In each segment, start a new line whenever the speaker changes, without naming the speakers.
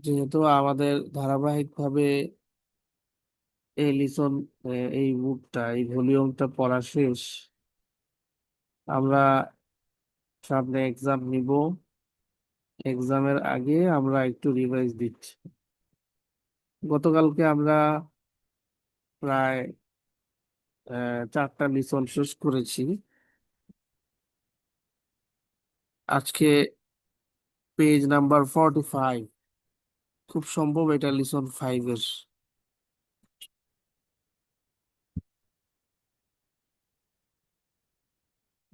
যেহেতু আমাদের ধারাবাহিকভাবে এই লিসন এই বুকটা এই ভলিউমটা পড়া শেষ, আমরা সামনে এক্সাম নিব। এক্সামের আগে আমরা একটু রিভাইজ দিচ্ছি। গতকালকে আমরা প্রায় 4টা লিসন শেষ করেছি। আজকে পেজ নাম্বার 45, খুব সম্ভব এটা লিসন 5-এর।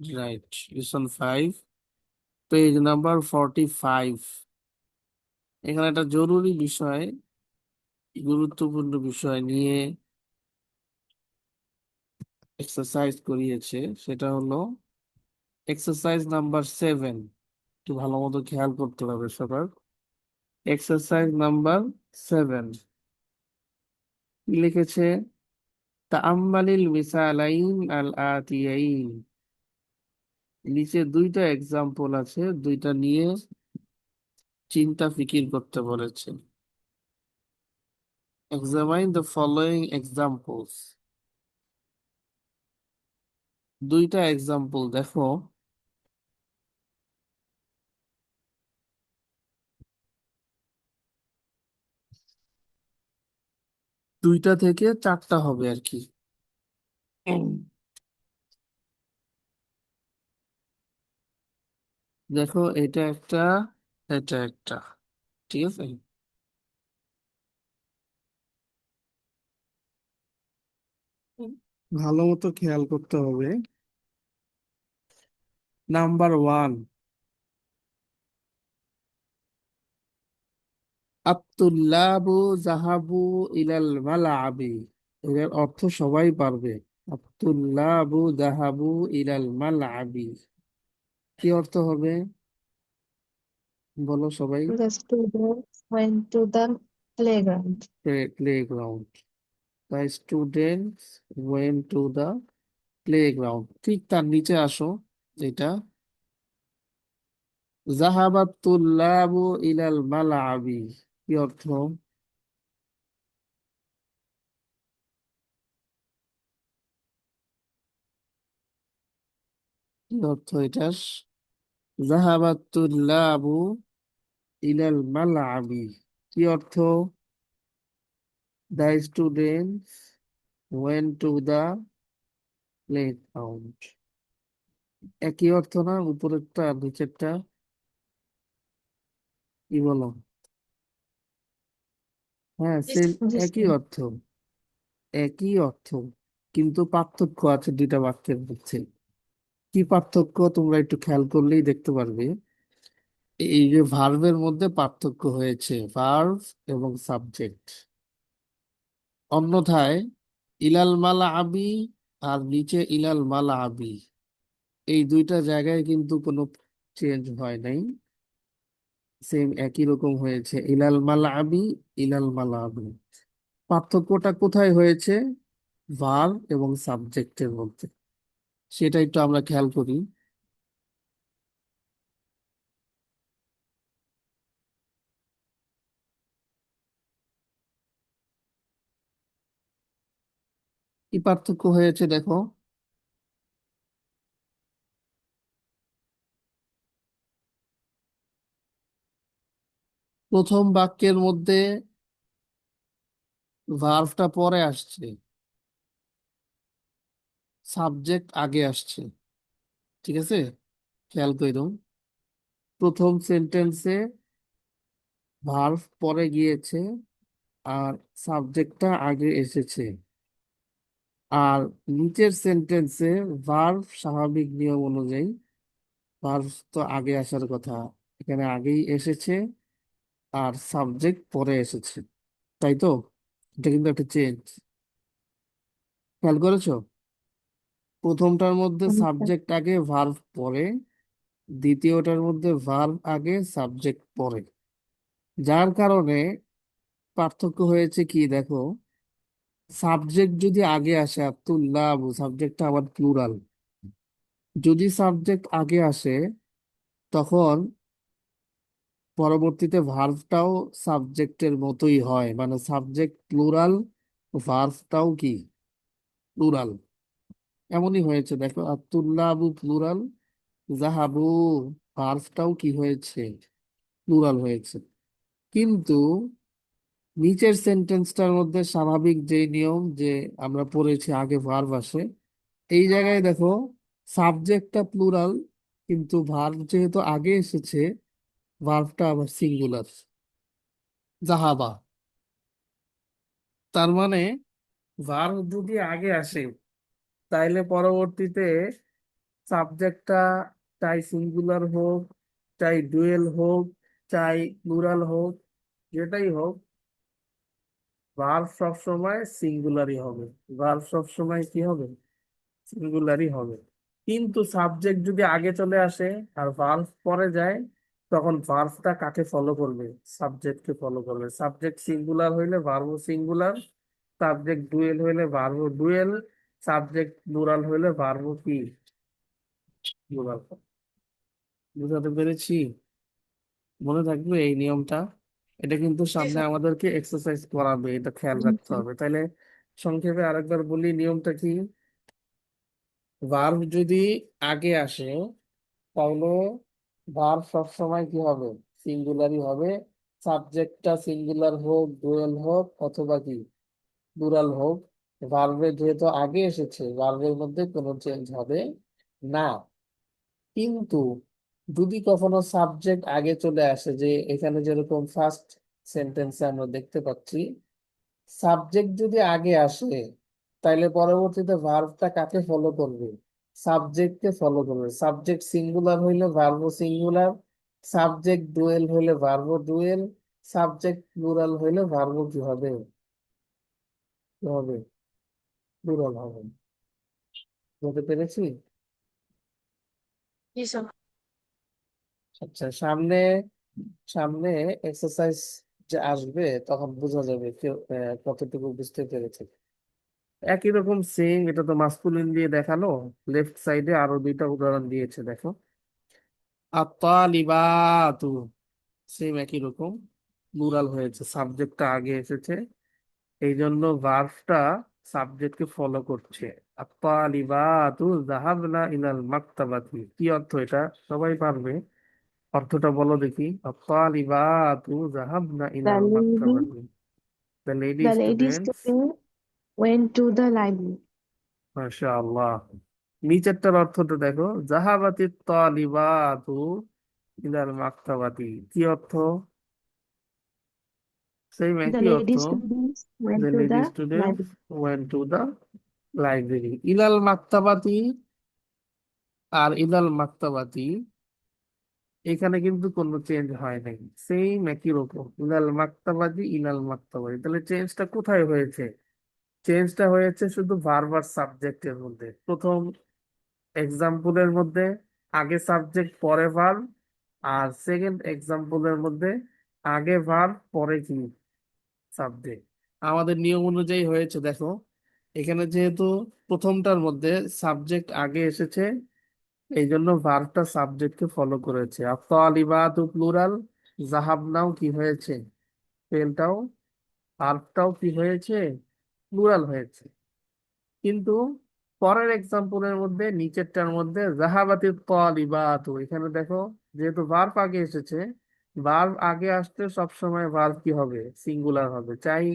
Right, listen 5, page number 45। এখানে একটা জরুরি বিষয়, গুরুত্বপূর্ণ বিষয় নিয়ে এক্সারসাইজ করিয়েছে। সেটা হলো এক্সারসাইজ নাম্বার 7। একটু ভালো মতো খেয়াল করতে হবে সবার। এক্সারসাইজ নাম্বার 7 লিখেছে, তাআম্মালিল মিসালাইন আল আতিয়াইন। নিচে দুইটা এক্সাম্পল আছে, দুইটা নিয়ে চিন্তা ফিকির করতে বলেছে। Examine the following examples. দুইটা এক্সাম্পল দেখো। দুইটা থেকে 4টা হবে আর কি। দেখো, এটা একটা, এটা একটা, ঠিক আছে। ভালো মতো খেয়াল করতে হবে। নাম্বার 1, আত্তুল্লাবু জাহাবু ইলাল মালাবি। এর অর্থ সবাই পারবে। আত্তুল্লাবু জাহাবু ইলাল মালাবি কি অর্থ হবে? বলো সবাই।
The students went to the playground.
Playground. The students went to the playground. ঠিক তার নিচে আসো, যেটা জাহাবাত তুল্লাবু ইলাল মালাবি কি অর্থ? কি অর্থ এটার? জাহাবাত তুল্লাবু ইলাল মালাবি কি অর্থ? The students went to the playground. একই অর্থ না উপরেরটা আর নিচেরটা? কি বলো? হ্যাঁ,
Yes,
সেম,
yes,
একই অর্থ, একই অর্থ, কিন্তু পার্থক্য আছে দুইটা বাক্যের মধ্যে। কি পার্থক্য তোমরা একটু খেয়াল করলেই দেখতে পারবে। এই যে ভার্বের মধ্যে পার্থক্য হয়েছে, ভার্ব এবং সাবজেক্ট। অন্যথায় ইলাল মালা আবি আর নিচে ইলাল মালা আবি, এই দুইটা জায়গায় কিন্তু কোনো চেঞ্জ হয় নাই। সেম একই রকম হয়েছে, ইলাল মালা আবি, ইলাল মালা আবি। পার্থক্যটা কোথায় হয়েছে? ভার্ব এবং সাবজেক্টের মধ্যে। সেটা একটু আমরা খেয়াল করি। কি পার্থক্য হয়েছে দেখো। প্রথম বাক্যের মধ্যে ভার্বটা পরে আসছে, সাবজেক্ট আগে আসছে। ঠিক আছে, খেয়াল করুন। প্রথম সেন্টেন্সে ভার্ব পরে গিয়েছে আর সাবজেক্টটা আগে এসেছে। আর নিচের সেন্টেন্সে ভার্ব স্বাভাবিক নিয়ম অনুযায়ী, ভার্ব তো আগে আসার কথা, এখানে আগেই এসেছে আর সাবজেক্ট পরে এসেছে। তাই তো? এটা কিন্তু একটা চেঞ্জ, খেয়াল করেছো? প্রথমটার মধ্যে
yes.
সাবজেক্ট আগে ভার্ব পরে, দ্বিতীয়টার মধ্যে ভার্ব আগে সাবজেক্ট পরে। যার কারণে পার্থক্য হয়েছে কি দেখো। সাবজেক্ট যদি আগে আসে, আব্দুল্লাহ সাবজেক্টটা আবার প্লুরাল, যদি সাবজেক্ট আগে আসে তখন পরবর্তীতে ভার্বটাও সাবজেক্টের মতোই হয়, মানে সাবজেক্ট প্লুরাল, ভার্বটাও কি প্লুরাল। এমনই হয়েছে দেখো, আতুল্লাবু প্লুরাল, জাহাবু ভার্বটাও কি হয়েছে, প্লুরাল হয়েছে। কিন্তু নিচের সেন্টেন্সটার মধ্যে স্বাভাবিক যে নিয়ম, যে আমরা পড়েছি আগে ভার্ব আসে, এই জায়গায় দেখো সাবজেক্টটা প্লুরাল, কিন্তু ভার্ব যেহেতু আগে এসেছে, ভার্বটা আবার সিঙ্গুলার, জাহাবা। তার মানে ভার্ব যদি আগে আসে, তাইলে পরবর্তীতে সাবজেক্টটা চাই সিঙ্গুলার হোক, চাই ডুয়েল হোক, চাই প্লুরাল হোক, যেটাই হোক, ভার্ব সবসময় সিঙ্গুলারই হবে। ভার্ব সবসময় কি হবে, সিঙ্গুলারই হবে। কিন্তু সাবজেক্ট যদি আগে চলে আসে আর ভার্ব পরে যায়, তখন ভার্বটা কাকে ফলো করবে, সাবজেক্টকে ফলো করবে। সাবজেক্ট সিঙ্গুলার হইলে ভার্বও সিঙ্গুলার, সাবজেক্ট ডুয়েল হইলে ভার্বও ডুয়েল, সাবজেক্ট প্লুরাল হইলে ভার্বও কি প্লুরাল। বুঝাতে পেরেছি? মনে থাকবে এই নিয়মটা। এটা কিন্তু
জি
সামনে
স্যার।
আমাদেরকে এক্সারসাইজ করাবে, এটা খেয়াল
জি
রাখতে
স্যার।
হবে। তাইলে সংক্ষেপে আরেকবার বলি নিয়মটা কি। ভার্ব যদি আগে আসে, তাহলে ভার্ব সবসময় কি হবে, সিঙ্গুলারই হবে। সাবজেক্টটা সিঙ্গুলার হোক, ডুয়েল হোক, অথবা কি প্লুরাল হোক, ভার্বের যেহেতু আগে এসেছে, ভার্বের মধ্যে কোনো চেঞ্জ হবে না। কিন্তু যদি কখনো সাবজেক্ট আগে চলে আসে, যে এখানে যেরকম ফার্স্ট সেন্টেন্সে আমরা দেখতে পাচ্ছি, সাবজেক্ট যদি আগে আসে, তাইলে পরবর্তীতে ভার্বটা কাকে ফলো করবে, সাবজেক্টকে ফলো করবে। সাবজেক্ট সিঙ্গুলার হইলে ভার্বও সিঙ্গুলার, সাবজেক্ট ডুয়েল হইলে ভার্বও ডুয়েল, সাবজেক্ট প্লুরাল হইলে ভার্বও কি হবে, কি হবে, প্লুরাল হবে। বলতে পেরেছি?
জি স্যার।
আচ্ছা, সামনে সামনে এক্সারসাইজ যে আসবে, তখন বোঝা যাবে কেউ কতটুকু বুঝতে পেরেছে। একই রকম সেম, এটা তো মাসকুলিন দিয়ে দেখালো, লেফট সাইডে আরো দুইটা উদাহরণ দিয়েছে দেখো। আত্তালিবাতু, সেম একই রকম, প্লুরাল হয়েছে, সাবজেক্টটা আগে এসেছে, এই জন্য ভার্বটা সাবজেক্টকে ফলো করছে। আত্তালিবাতু যাহাবনা ইলাল মাকতাবাতি, কি অর্থ এটা, সবাই পারবে? অর্থটা বলো দেখি। আত্তালিবাতু যাহাবনা
The
ইলাল
lady,
মাকতাবাতি, the lady
the lady
students.
student went to the library.
মাশাআল্লাহ। নিচেরটার অর্থটা দেখো, জাহাবাতি তালিবাতু ইলাল মাকতাবাতি, কি অর্থ, সেই
The
একই অর্থ।
lady students
the
went to
lady
the
student
library.
Went to the library. ইলাল মাকতাবাতি আর ইলাল মাকতাবাতি, এখানে কিন্তু কোনো চেঞ্জ হয় নাই, সেম একই রকম, ইলাল মাকতাবাতি ইলাল মাকতাবাতি। তাহলে চেঞ্জটা কোথায় হয়েছে? চেঞ্জটা হয়েছে শুধু ভার্ব আর সাবজেক্টের মধ্যে। প্রথম এক্সাম্পলের মধ্যে আগে সাবজেক্ট পরে ভার্ব, আর সেকেন্ড এক্সাম্পলের মধ্যে আগে ভার্ব পরে কি সাবজেক্ট। আমাদের নিয়ম অনুযায়ী হয়েছে দেখো, এখানে যেহেতু প্রথমটার মধ্যে সাবজেক্ট আগে এসেছে, এই জন্য ভার্বটা সাবজেক্টকে ফলো করেছে। আত্তালিবাতু প্লুরাল, জাহাবনাও কি হয়েছে, ফেলটাও, ভার্বটাও কি হয়েছে, প্লুরাল হয়েছে। কিন্তু পরের এক্সাম্পলের মধ্যে নিচেরটার মধ্যে জাহাবাতি তালিবাতু, এখানে দেখো যেহেতু ভার্ব আগে এসেছে, ভার্ব আগে আসতে সবসময় ভার্ব কি হবে, সিঙ্গুলার হবে। চাই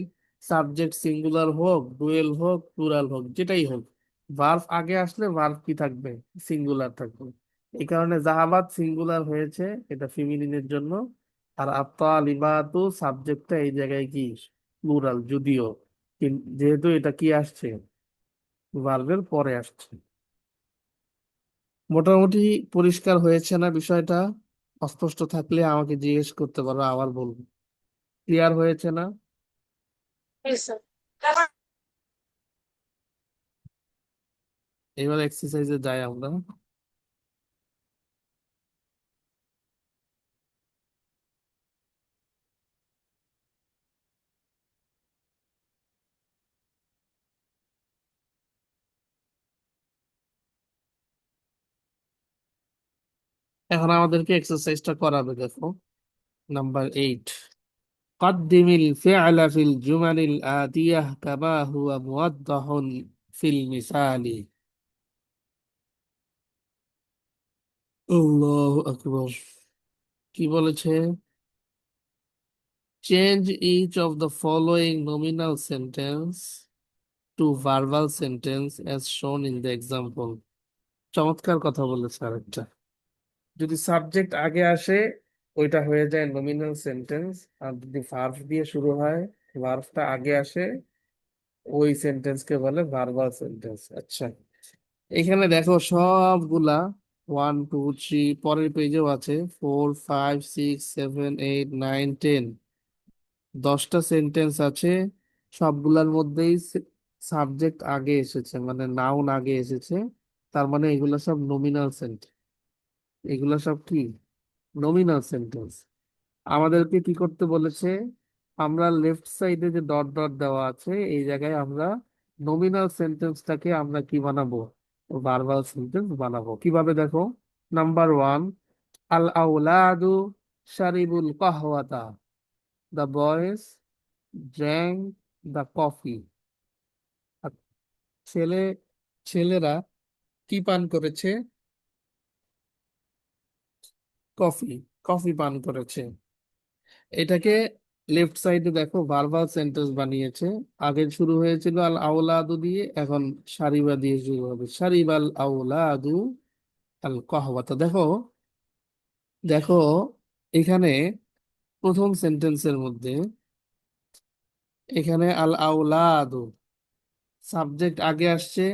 সাবজেক্ট সিঙ্গুলার হোক, ডুয়েল হোক, প্লুরাল হোক, যেটাই হোক, ভার্ব আগে আসলে ভার্ব কি থাকবে, সিঙ্গুলার থাকবে। এই কারণে জাহাবাত সিঙ্গুলার হয়েছে, এটা ফিমিনিনের জন্য। আর আত্তালিবাতু সাবজেক্টটা এই জায়গায় কি প্লুরাল, যদিও যেহেতু এটা কি আসছে, ভার্বের পরে আসছে। মোটামুটি পরিষ্কার হয়েছে না বিষয়টা? অস্পষ্ট থাকলে আমাকে জিজ্ঞেস করতে পারো, আবার বলবো। ক্লিয়ার হয়েছে না?
Yes, sir.
এবার এক্সারসাইজে যাই আমরা। এখন আমাদেরকে এক্সারসাইজটা করাবে দেখো। নাম্বার 8, قدم الفعل في الجمل الآتية كما هو موضح في المثال. আল্লাহু আকবার। কি বলেছে? Change each of the following nominal sentence to verbal sentence as shown in the example. চমৎকার কথা বলেছে আরেকটা। যদি সাবজেক্ট আগে আসে ওইটা হয়ে যায় নমিনাল সেন্টেন্স, আর যদি ভার্ব দিয়ে শুরু হয়, ভার্বটা আগে আসে, ওই সেন্টেন্সকে বলে ভার্বাল সেন্টেন্স। আচ্ছা, এখানে দেখো সবগুলা 1 2 3, পরের পেজেও আছে 4 5 6 7 8 9 10, 10টা সেন্টেন্স আছে। সবগুলার মধ্যেই সাবজেক্ট আগে এসেছে, মানে নাউন আগে এসেছে। তার মানে এগুলো সব নমিনাল সেন্টেন্স। এগুলো সব কি? Nominal sentence. আমাদেরকে কি করতে বলেছে? আমরা লেফট সাইডে যে ডট ডট দেওয়া আছে এই জায়গায় আমরা নমিনাল সেন্টেন্সটাকে আমরা কি বানাবো? ভার্বাল সেন্টেন্স বানাবো। কিভাবে দেখো? নাম্বার 1, আল আউলাদু শারিবুল কাহওয়াতা, the boys drank the coffee. ছেলে ছেলেরা কি পান করেছে? কফি। কফি পান করেছে। এটাকে লেফট সাইডে দেখো ভার্বাল সেন্টেন্স বানিয়েছে। আগে শুরু হয়েছিল আল আউলাদু দিয়ে, এখন সারিবা দিয়ে শুরু হবে, সারিবাল আউলাদু আল কাহওয়াতা। দেখো দেখো এখানে প্রথম সেন্টেন্সের মধ্যে এখানে আল আউলাদু সাবজেক্ট আগে আসছে,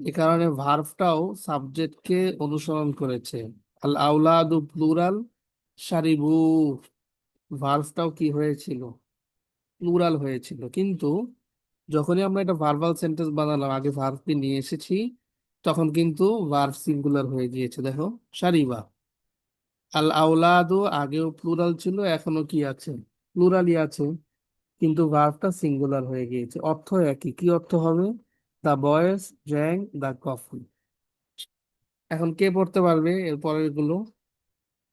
এ কারণে ভার্বটাও সাবজেক্টকে অনুসরণ করেছে। আল আউলাদু প্লুরাল, সারিবু ভার্বটাও কি হয়েছিল? প্লুরাল হয়েছিল। কিন্তু যখনই আমরা এটা ভার্বাল সেন্টেন্স বানালাম, আগে ভার্বটি নিয়ে এসেছি, তখন কিন্তু ভার্ব সিঙ্গুলার হয়ে গিয়েছে। দেখো সারিবা আল আউলাদু আগেও প্লুরাল ছিল, এখনো কি আছে? প্লুরালই আছে, কিন্তু ভার্বটা সিঙ্গুলার হয়ে গিয়েছে। অর্থ একই। কি অর্থ হবে? The boys drank the coffee. এখন কে পড়তে পারবে এর পরের গুলো?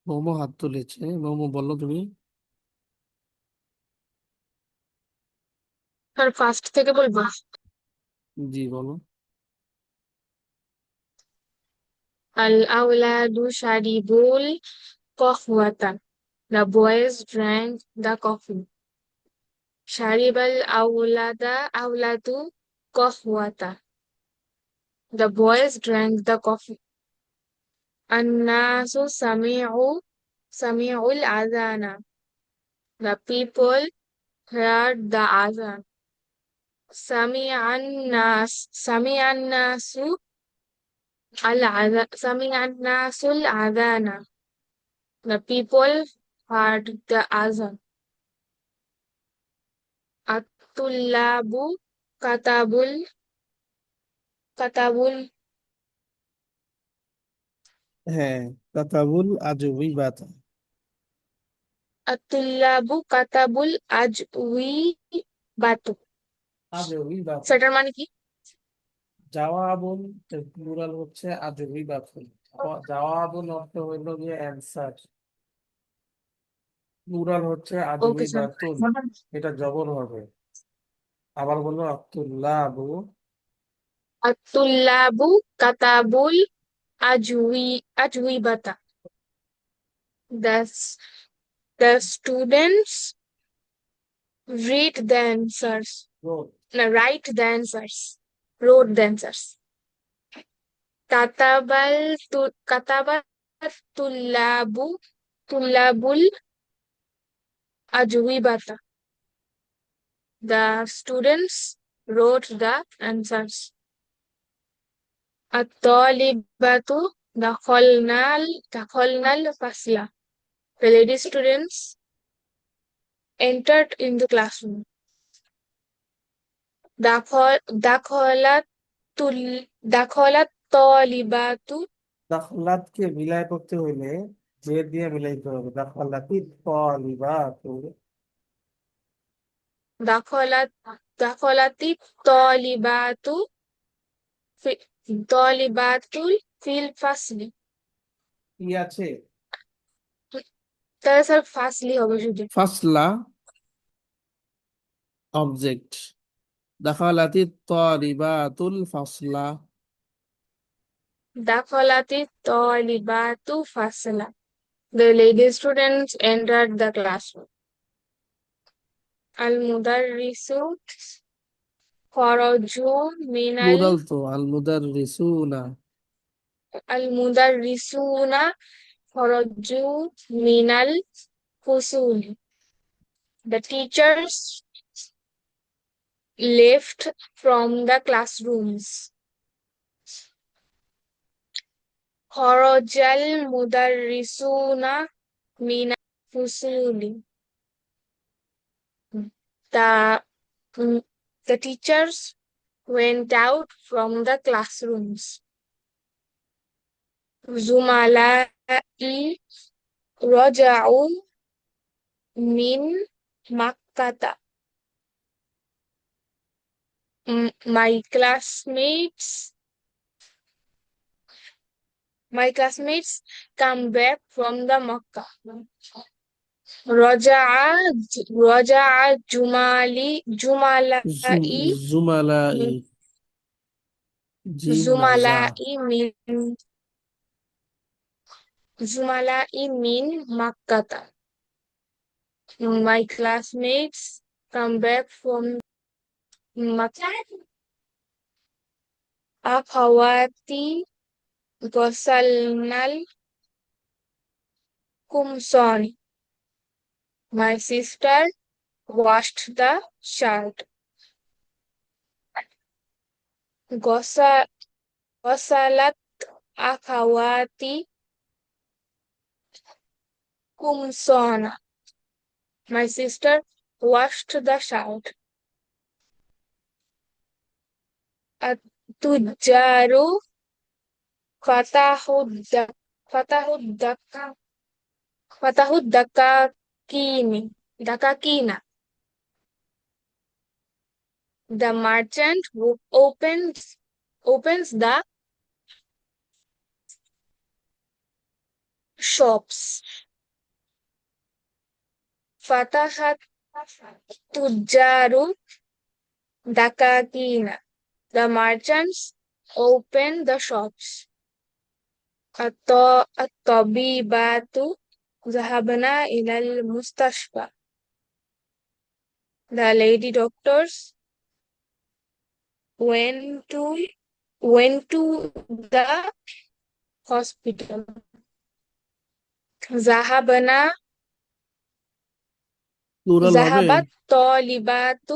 মোমো হাত তুলেছে। মোমো বলো তুমি।
আর ফার্স্ট থেকে বলবো।
জি বলো।
আল আউলাদু শারিবুল কহওয়াতা, the boys drank the coffee. শারিবাল আউলাদু কহওয়াতা, the boys drank the coffee. الناس سمعوا الأذان, the people heard the adhan. سمع الناس الأذان, the people heard the adhan. الطلاب كتبوا كتبوا
হ্যাঁ, কাতাবুল আজবি বাতা।
الطلاب كتبوا الأجوبة.
আজবি বাতা।
সেটার মানে কি?
জাওয়াবুন এর প্লুরাল হচ্ছে আজবি বাতুন। জাওয়াবুন অর্থ হইল গিয়ে অ্যান্সার, প্লুরাল হচ্ছে আজবি
ওকে স্যার।
বাতুন। এটা জবর হবে। আবার বলো Abdullah Abu.
الطلاب كتبوا الأجوبة. The, the students read the answers. No, write the answers. Wrote the answers. كتب طلاب الأجوبة. The students wrote the answers. الطالبات دخلنا الفصل. The lady students entered in the classroom. دخلت الطالبات.
দাখলাতকে মিলাই করতে হইলে যে দিয়ে মিলাইতে হবে। দাখলাতি তালিবাতু।
دخلت الطالبات في طالبات في الفصل.
কি আছে?
তাহলে স্যার ফার্স্টলি হবে শুধু।
ফাসলা অবজেক্ট, দাখালাতি তালিবাতুল ফাসলা।
দাখালাতি তালিবাতু ফাসলা, the lady students entered the classroom. আল মুদাররিসু খরজু মিনাল
প্লুরাল তো, আল মুদাররিসুনা।
আল মুদাররিসুনা খরজু মিনাল ফুসুল, the teachers left from the classrooms. খরজাল মুদাররিসুনা মিনাল ফুসুলি, the the teachers went out from the classrooms. زملائي رجعوا من مكة. My classmates come back from the Makkah. رجع رجع جملائي
জুমালাই,
من
gym না জা।
زملائي من زملائي من مكة. My classmates come back from Makkah. أخواتي غسلنا القمصان. My sister washed the shirt. غسل- غسلت أخواتي قمصان. My sister washed the shirt. التجار فتحوا فتحوا فتحوا دكاكين. The merchant who opens the shops. فتحت التجار دكاكين. The merchants open the shops. الطبيبات ذهبنا إلى المستشفى. The lady doctors went to the hospital. ذهبنا
plural হবে।
ذهبت طالبات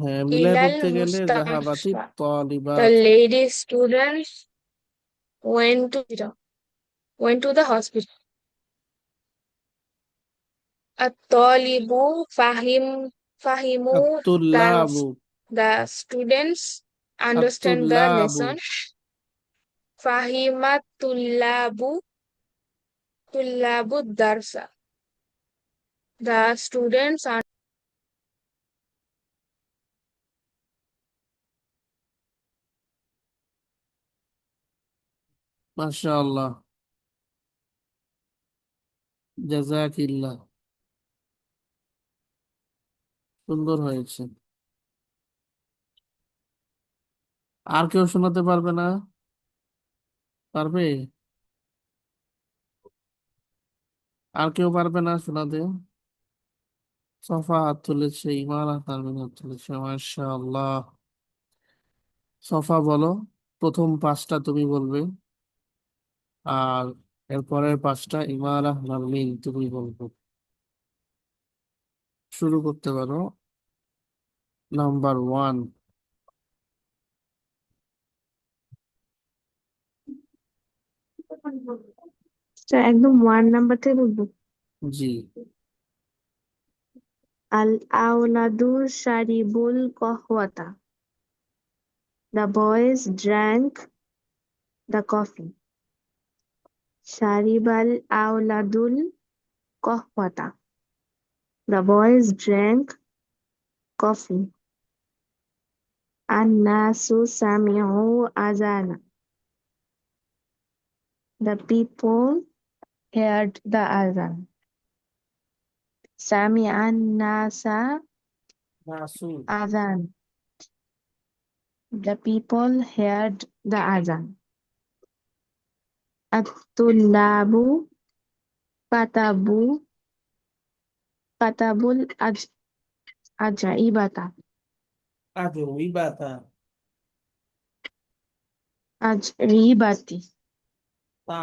হ্যাঁ, মিলাই
إلى
পড়তে গেলে জাহাবাতি
المستشفى. The
তালিবাত।
lady students went to the hospital. الطالب فهموا
আত্তুল্লাবু,
the students understand the
আত্তুল্লাবু।
lesson. فهم طلاب الدرس. The students are
মাশাআল্লাহ, জাযাকিল্লাহ, সুন্দর হয়েছে। আর কেউ শোনাতে পারবে না? পারবে? আর কেউ পারবে না শোনাতে? সফা হাত তুলেছে, ইমারা তারমিন হাত তুলেছে, মাশাআল্লাহ। সফা বলো, প্রথম পাঁচটা তুমি বলবে, আর এরপরের পাঁচটা ইমারা নারমিন তুমি বলবে। শুরু করতে পারো। Number one.
স্যার একদম 1 নাম্বার থেকে বলবো।
জি।
আল আওলাদু শারিবুল কহওয়াতা, the boys drank the coffee. শারিবাল আওলাদুল কহওয়াতা, the boys drank coffee. আন্নাসু সামিউ আযানা, the people heard the adhan. Sami'an nasa
নাসু।
adhan. The people heard the adhan. At-tullabu katabu katabul ajaibata.
আজইবাতা।
Ajribati.
তা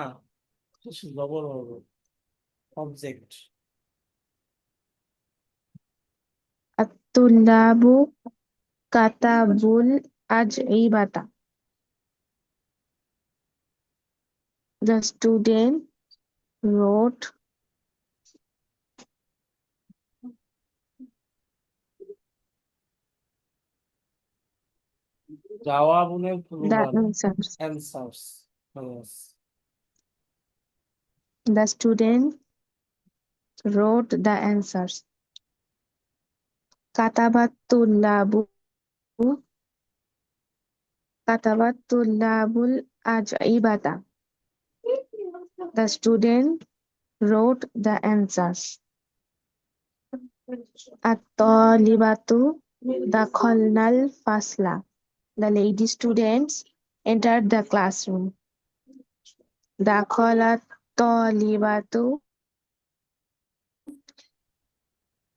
শেষে জবর হবে, object.
At-tullabu katabul ajibata. The student wrote
জওয়াবুনের
the
plural,
answers.
অ্যানসার্স।
The student wrote the answers. Katabat tullabul ajibata. The student wrote the answers. At-talibatu dakhalnal fasla. The lady students entered the classroom. Dakhalat talibatu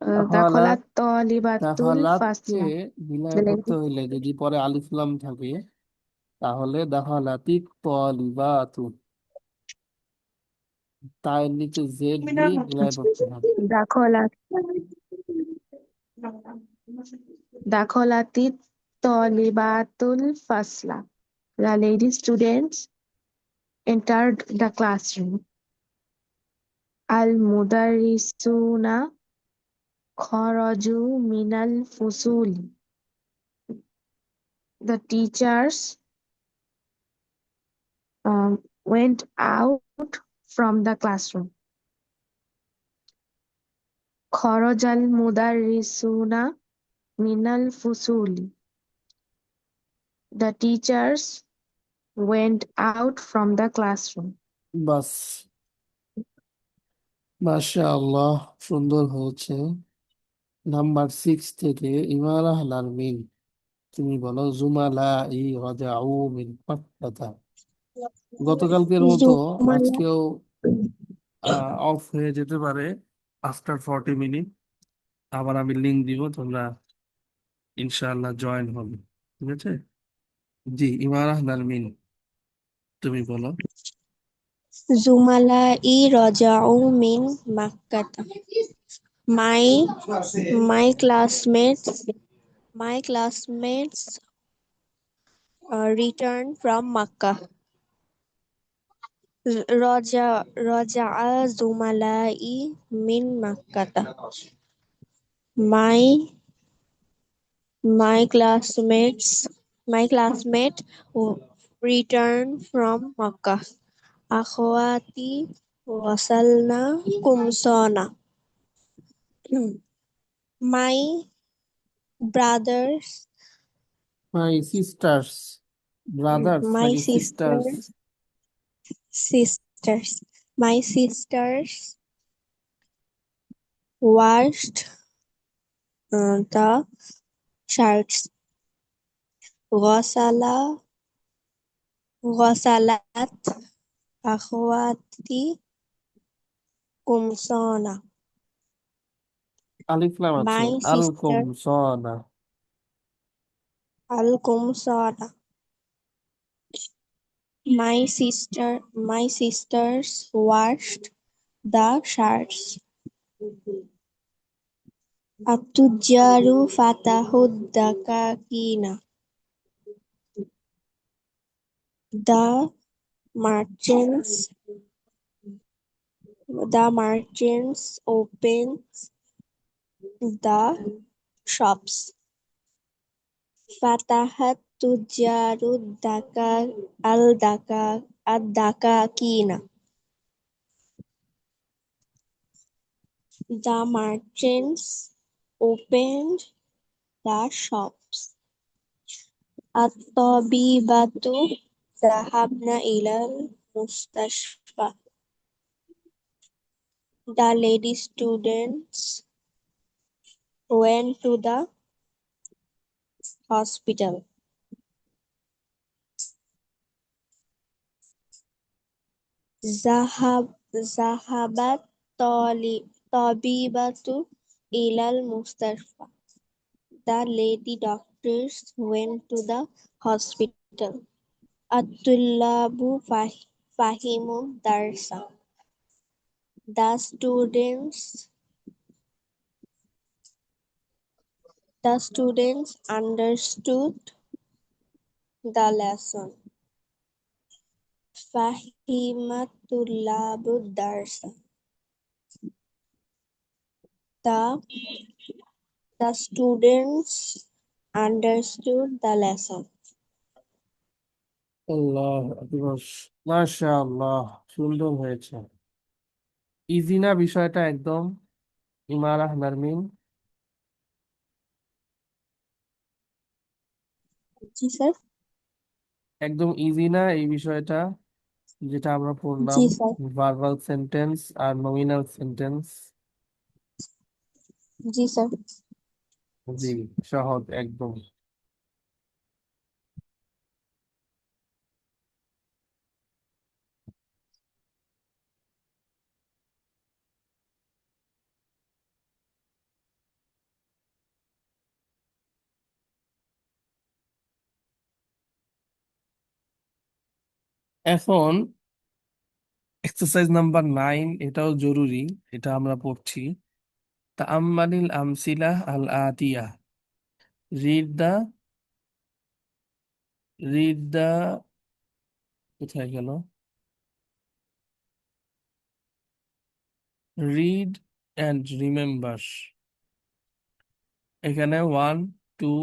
তাহলে
dakhalat talibatul
দাখালাতকে
fasla.
বিলয়
The
করতে
lady
হইলে যদি পরে আলিফ লাম থাকে তাহলে দাখালাতি তলিবাতু, তার নিচে জেড দিয়ে বিলয় করতে হবে।
dakhalat dakhalati talibatul fasla. The lady students entered the classroom. Al-mudarrisuna kharaju minal fusuli. The teachers went out from the classroom. Kharajal mudarrisuna minal fusuli. The teachers went out from the classroom.
বাস, মাশাআল্লাহ, সুন্দর হয়েছে। Number 6 থেকে ইমারাহ লারমিন, তুমি বলো জুমালা ই রাজাউ মিন মাক্কাতা। গতকালকের মতো
Zumala
আজকেও of হয়ে যেতে পারে আফটার 40 মিনিট। আবার আমি লিংক দিব, তোমরা ইনশাআল্লাহ জয়েন হবে। ঠিক আছে? জি, ইমারাহ নারমিন, তুমি বলো।
Zumalai raja'u min Makkah. My my classmates returned from Makkah. Raja'a Zumalai min Makkah. My my classmate returned from Makkah. Akhwati wasalna kumsona. My brothers,
my sisters, brothers
my
নাকি sisters?
sisters, my sisters washed the shirts. Ghasalat akhwati kumsona.
আলিফ লাম আছে,
My
Al
sister
কুমসনা।
al kumsona. My sisters washed the shirts. At-tujjaru fatahud dakakina. The merchants opened the shops. Fatahat tujjaru ad-dakakina. The merchants opened the shops. At-tabibatu dhahabna ilal mustashfa. The lady students went to the hospital. ذهب ذهبت طبيبة إلى المستشفى. The lady doctors went to the hospital. الطلاب فهموا الدرس. The students understood the lesson. فهم الطلاب الدرس. The students understood the lesson.
আল্লাহ আকবার, মাশাআল্লাহ, সুন্দর হয়েছে। Easy না বিষয়টা একদম, ইমারাহ নারমিন?
জি sir.
একদম easy না এই বিষয়টা যেটা আমরা পড়লাম,
জি স্যার।
ভার্বাল সেন্টেন্স আর নমিনাল সেন্টেন্স?
জি স্যার।
জি, সহজ একদম। এখন এক্সারসাইজ নাম্বার 9, এটাও জরুরি, এটা আমরা পড়ছি। তাআম্মালিল আমসিলাহ আল আতিয়া, রিড দা রিড দা কোথায় গেল, রিড অ্যান্ড রিমেম্বার। এখানে 1, 2,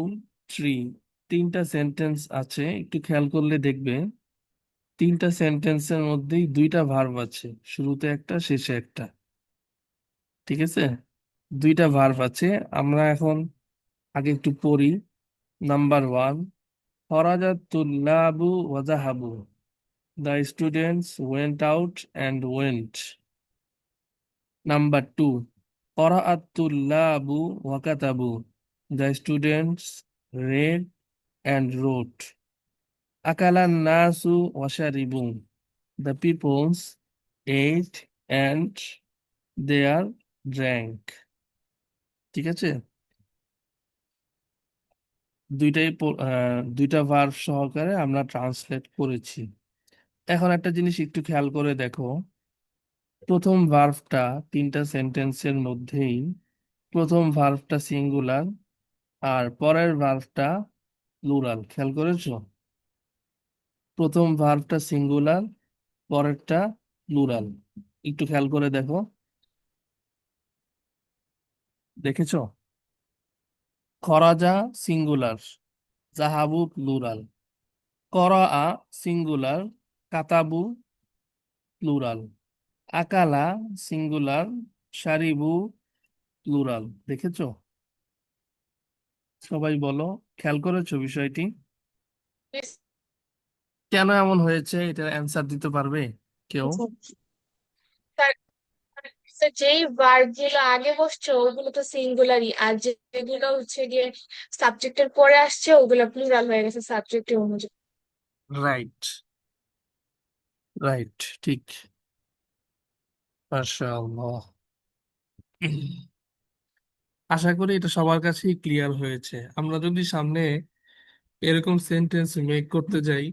3 তিনটা সেন্টেন্স আছে, একটু খেয়াল করলে দেখবে তিনটা সেন্টেন্সের মধ্যেই দুইটা ভার্ব আছে, শুরুতে একটা শেষে একটা। ঠিক আছে, দুইটা ভার্ব আছে। আমরা এখন আগে একটু পড়ি। নাম্বার 1, খরাজাত তুল্লাবু ওয়া যাহাবু, the students went out and went. Number 2, qara'at tullabu wa katabu, the students read and wrote. Akala nasu wa sharibu, the peoples ate and they drank. ঠিক আছে, দুইটা ভার্ব সহকারে আমরা ট্রান্সলেট করেছি। এখন একটা জিনিস একটু খেয়াল করে দেখো, প্রথম ভার্বটা তিনটা সেন্টেন্সের মধ্যেই প্রথম ভার্বটা সিঙ্গুলার আর পরের ভার্বটা প্লুরাল। খেয়াল করেছো? প্রথম ভার্বটা সিঙ্গুলার, পরেরটা প্লুরাল। একটু খেয়াল করে দেখো, দেখেছো? খরাজা সিঙ্গুলার, জাহাবু প্লুরাল। করাআ সিঙ্গুলার, কাতাবু প্লুরাল। আকালা সিঙ্গুলার, শারিবু প্লুরাল। দেখেছো? সবাই বলো, খেয়াল করেছো বিষয়টি? কেন এমন হয়েছে, এটার অ্যান্সার দিতে পারবে কেউ?
স্যার, স্যার, যেই ভার্ব গুলো আগে বসছে ওগুলো তো সিঙ্গুলারই, আর যেগুলো হচ্ছে গিয়ে সাবজেক্টের পরে আসছে ওগুলো প্লুরাল হয়ে গেছে সাবজেক্টের অনুযায়ী।
রাইট, রাইট, ঠিক। মাশাআল্লাহ। আশা করি এটা সবার কাছেই ক্লিয়ার হয়েছে। আমরা যদি সামনে এরকম সেন্টেন্স মেক করতে যাই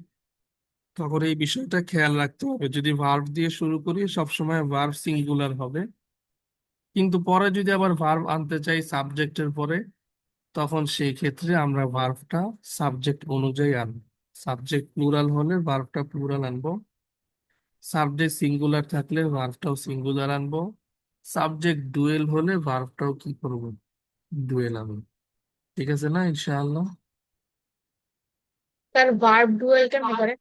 তখন এই বিষয়টা খেয়াল রাখতে হবে, যদি ভার্ব দিয়ে শুরু করি সবসময় ভার্ব সিঙ্গুলার হবে, কিন্তু পরে যদি আবার ভার্ব আনতে চাই সাবজেক্টের পরে তখন সেই ক্ষেত্রে আমরা ভার্বটা সাবজেক্ট অনুযায়ী আনবো। সাবজেক্ট প্লুরাল হলে ভার্বটা প্লুরাল আনবো, সাবজেক্ট সিঙ্গুলার থাকলে ভার্বটাও সিঙ্গুলার আনবো, সাবজেক্ট ডুয়েল হলে ভার্বটাও কি করব, ডুয়েল আনবো। ঠিক আছে না ইনশাআল্লাহ?
তার ভার্ব ডুয়েল কেন করে?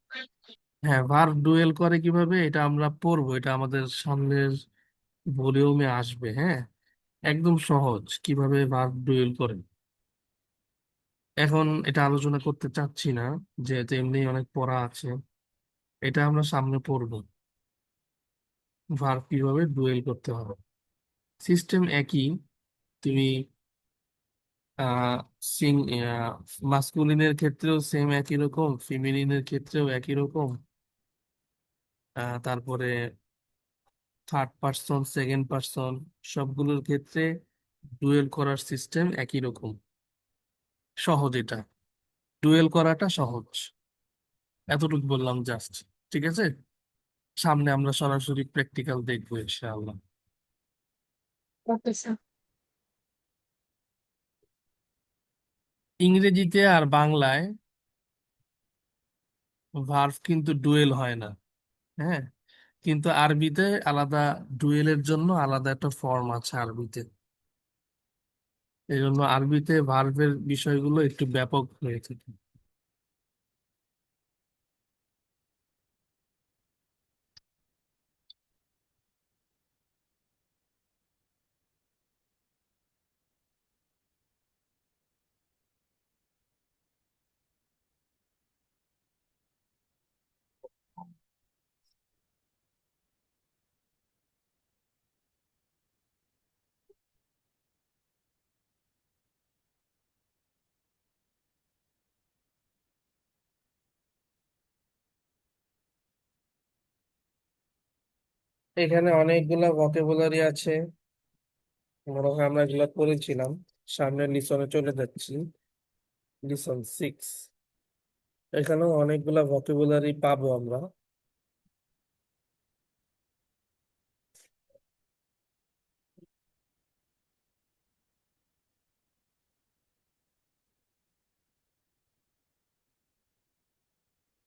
হ্যাঁ, ভার্ব ডুয়েল করে কিভাবে এটা আমরা পড়বো, এটা আমাদের সামনের ভলিউমে আসবে। হ্যাঁ, একদম সহজ কিভাবে ভার্ব ডুয়েল করে। এখন এটা আলোচনা করতে চাচ্ছি না, যেহেতু এমনি অনেক পড়া আছে, এটা আমরা সামনে পড়বো ভার্ব কিভাবে ডুয়েল করতে হবে। সিস্টেম একই, তুমি আহ সিং মাস্কুলিনের ক্ষেত্রেও সেম একই রকম, ফিমেলিনের ক্ষেত্রেও একই রকম। তারপরে থার্ড পার্সন, সেকেন্ড পার্সন, সবগুলোর ক্ষেত্রে ডুয়েল করার সিস্টেম একই রকম। সহজ এটা, ডুয়েল করাটা সহজ। এতটুকু বললাম জাস্ট। ঠিক আছে, সামনে আমরা সরাসরি প্র্যাকটিক্যাল দেখবো ইনশাআল্লাহ।
Okay sir.
ইংরেজিতে আর বাংলায় ভার্ব কিন্তু ডুয়েল হয় না। হ্যাঁ, কিন্তু আরবিতে আলাদা, ডুয়েলের জন্য আলাদা একটা ফর্ম আছে আরবিতে। এই জন্য আরবিতে ভার্বের বিষয়গুলো একটু ব্যাপক হয়ে থাকে। এখানে অনেকগুলা ভোকাবুলারি আছে, মনে হয় আমরা এগুলা করেছিলাম। সামনে লিসনে চলে যাচ্ছি, লিসন 6। এখানেও অনেকগুলা ভোকাবুলারি পাবো আমরা।